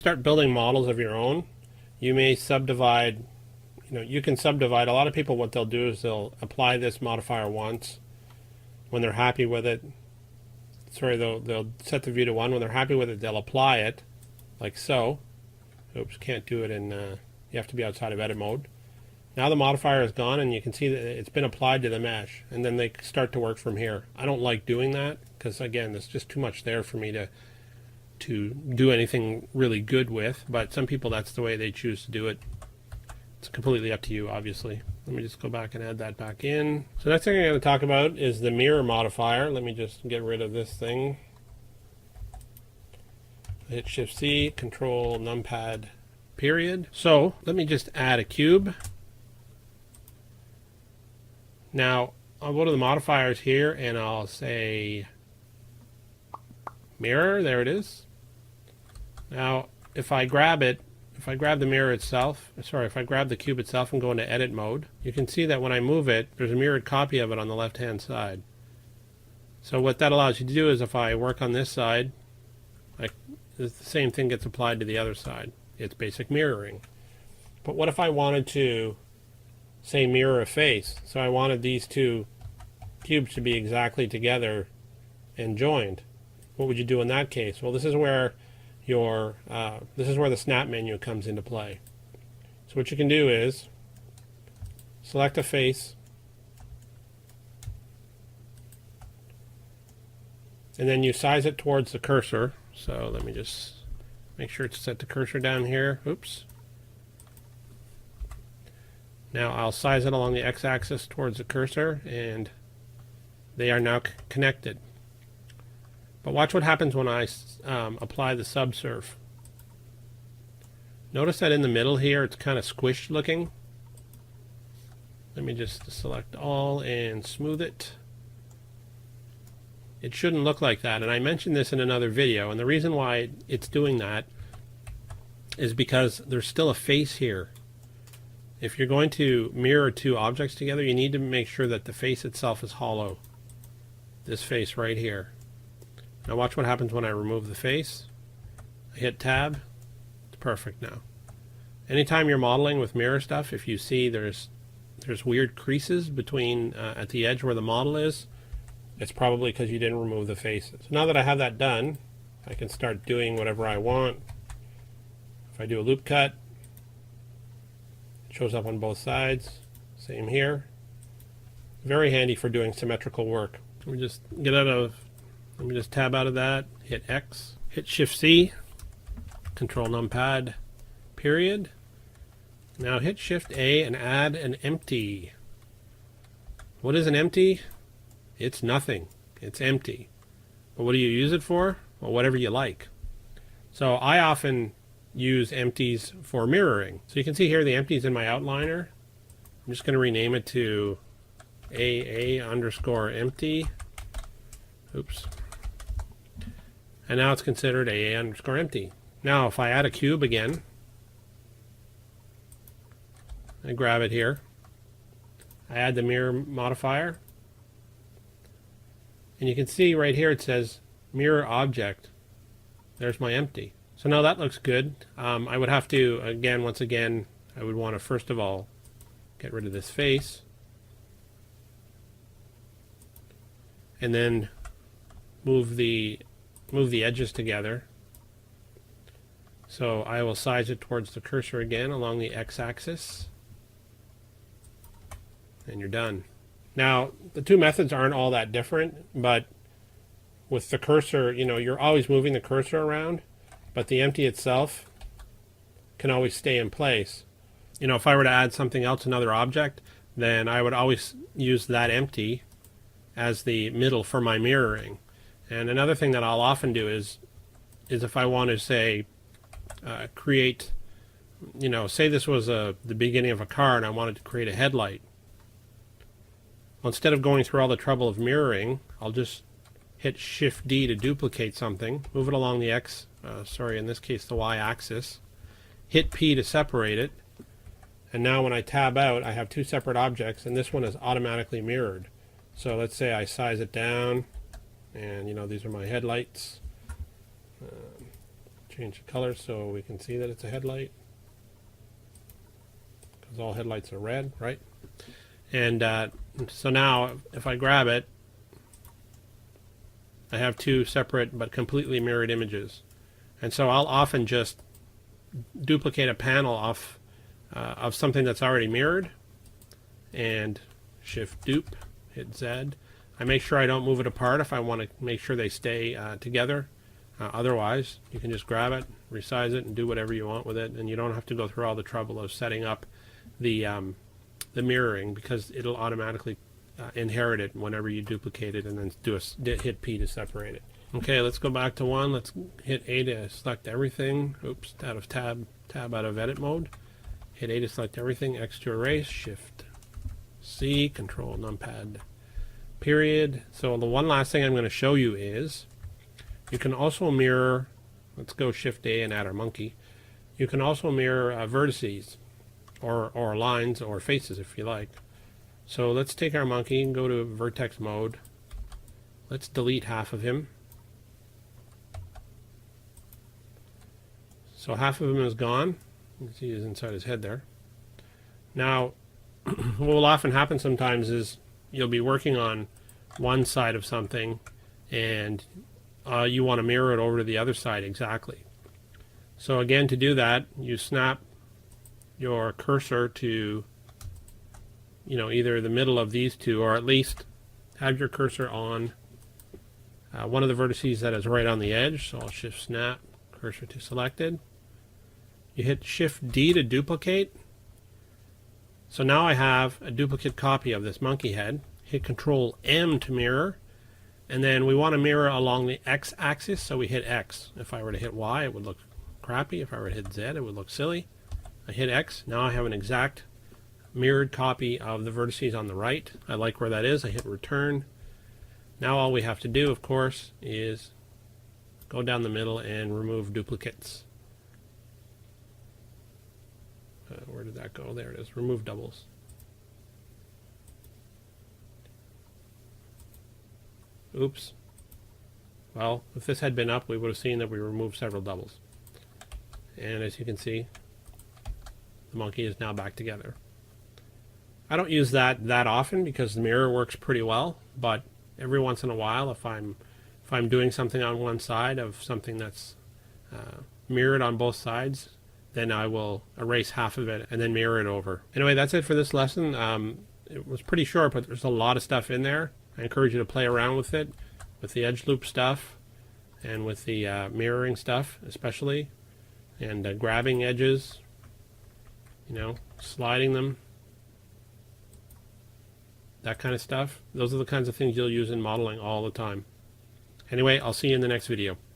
start building models of your own, you may subdivide, you can subdivide. A lot of people, what they'll do is they'll apply this modifier once. When they're happy with it, they'll set the view to 1. When they're happy with it, they'll apply it, like so. Oops, can't do it in, you have to be outside of edit mode. Now the modifier is gone, and you can see that it's been applied to the mesh, and then they start to work from here. I don't like doing that, because again, there's just too much there for me to do anything really good with, but some people, that's the way they choose to do it. It's completely up to you, obviously. Let me just go back and add that back in. So next thing I'm going to talk about is the mirror modifier. Let me just get rid of this thing. Hit Shift C, Control Numpad period. So let me just add a cube. Now I'll go to the modifiers here and I'll say mirror. There it is. Now if I grab it, if I grab the mirror itself, if I grab the cube itself and go into edit mode, you can see that when I move it, there's a mirrored copy of it on the left hand side. So what that allows you to do is if I work on this side, the same thing gets applied to the other side. It's basic mirroring. But what if I wanted to, say, mirror a face? So I wanted these two cubes to be exactly together and joined. What would you do in that case? Well, this is where the snap menu comes into play. So what you can do is select a face, and then you size it towards the cursor. So let me just make sure to set the cursor down here. Oops. Now I'll size it along the x-axis towards the cursor, and they are now connected. But watch what happens when I apply the subsurf. Notice that in the middle here it's kind of squished looking. Let me just select all and smooth it. It shouldn't look like that, and I mentioned this in another video, and the reason why it's doing that is because there's still a face here. If you're going to mirror two objects together, you need to make sure that the face itself is hollow. This face right here. Now watch what happens when I remove the face. I hit tab. It's perfect now. Anytime you're modeling with mirror stuff, if you see there's weird creases between at the edge where the model is, it's probably because you didn't remove the faces. So now that I have that done, I can start doing whatever I want. If I do a loop cut, it shows up on both sides. Same here. Very handy for doing symmetrical work. Let me just tab out of that, hit X, hit Shift C, Control Numpad period. Now hit Shift A and add an empty. What is an empty? It's nothing. It's empty. But what do you use it for? Well, whatever you like. So I often use empties for mirroring. So you can see here the empties in my outliner. I'm just going to rename it to AA_empty. Oops. And now it's considered AA_empty. Now if I add a cube again, I grab it here, I add the mirror modifier, and you can see right here it says mirror object. There's my empty. So now that looks good. I would have to, once again, I would want to first of all get rid of this face, and then move the edges together. So I will size it towards the cursor again along the x-axis, and you're done. Now the two methods aren't all that different, but with the cursor, you're always moving the cursor around, but the empty itself can always stay in place. If I were to add something else, another object, then I would always use that empty as the middle for my mirroring. And another thing that I'll often do is if I want to say create, say this was the beginning of a car and I wanted to create a headlight. Well, instead of going through all the trouble of mirroring, I'll just hit Shift D to duplicate something, move it along the in this case the y-axis, hit P to separate it, and now when I tab out I have two separate objects, and this one is automatically mirrored. So let's say I size it down, and these are my headlights. change the color so we can see that it's a headlight, because all headlights are red, right? And so now if I grab it, I have two separate but completely mirrored images. And so I'll often just duplicate a panel off of something that's already mirrored, and shift dupe, hit Z. I make sure I don't move it apart if I want to make sure they stay together. Otherwise, you can just grab it, resize it, and do whatever you want with it, and you don't have to go through all the trouble of setting up the mirroring, because it'll automatically inherit it whenever you duplicate it, and then hit P to separate it. Okay, let's go back to one. Let's hit A to select everything. Oops, out of tab out of edit mode. Hit A to select everything. X to erase. Shift C. Control numpad. Period. So the one last thing I'm going to show you is you can also mirror. Let's go Shift A and add our monkey. You can also mirror vertices, or lines, or faces if you like. So let's take our monkey and go to vertex mode. Let's delete half of him. So half of him is gone. You can see he's inside his head there. Now, what will often happen sometimes is you'll be working on one side of something, and you want to mirror it over to the other side exactly. So again, to do that, you snap your cursor to either the middle of these two, or at least have your cursor on one of the vertices that is right on the edge. So I'll shift snap, cursor to selected. You hit shift D to duplicate. So now I have a duplicate copy of this monkey head. Hit Ctrl M to mirror, and then we want to mirror along the X axis, so we hit X. If I were to hit Y, it would look crappy. If I were to hit Z, it would look silly. I hit X. Now I have an exact mirrored copy of the vertices on the right. I like where that is. I hit return. Now all we have to do, of course, is go down the middle and remove duplicates. Where did that go? There it is. Remove doubles. Oops. Well, if this had been up, we would have seen that we removed several doubles. And as you can see, the monkey is now back together. I don't use that often because the mirror works pretty well, but every once in a while, if I'm doing something on one side of something that's mirrored on both sides, then I will erase half of it and then mirror it over. Anyway, that's it for this lesson. It was pretty short, but there's a lot of stuff in there. I encourage you to play around with it, with the edge loop stuff, and with the mirroring stuff especially, and grabbing edges, sliding them, that kind of stuff. Those are the kinds of things you'll use in modeling all the time. Anyway, I'll see you in the next video.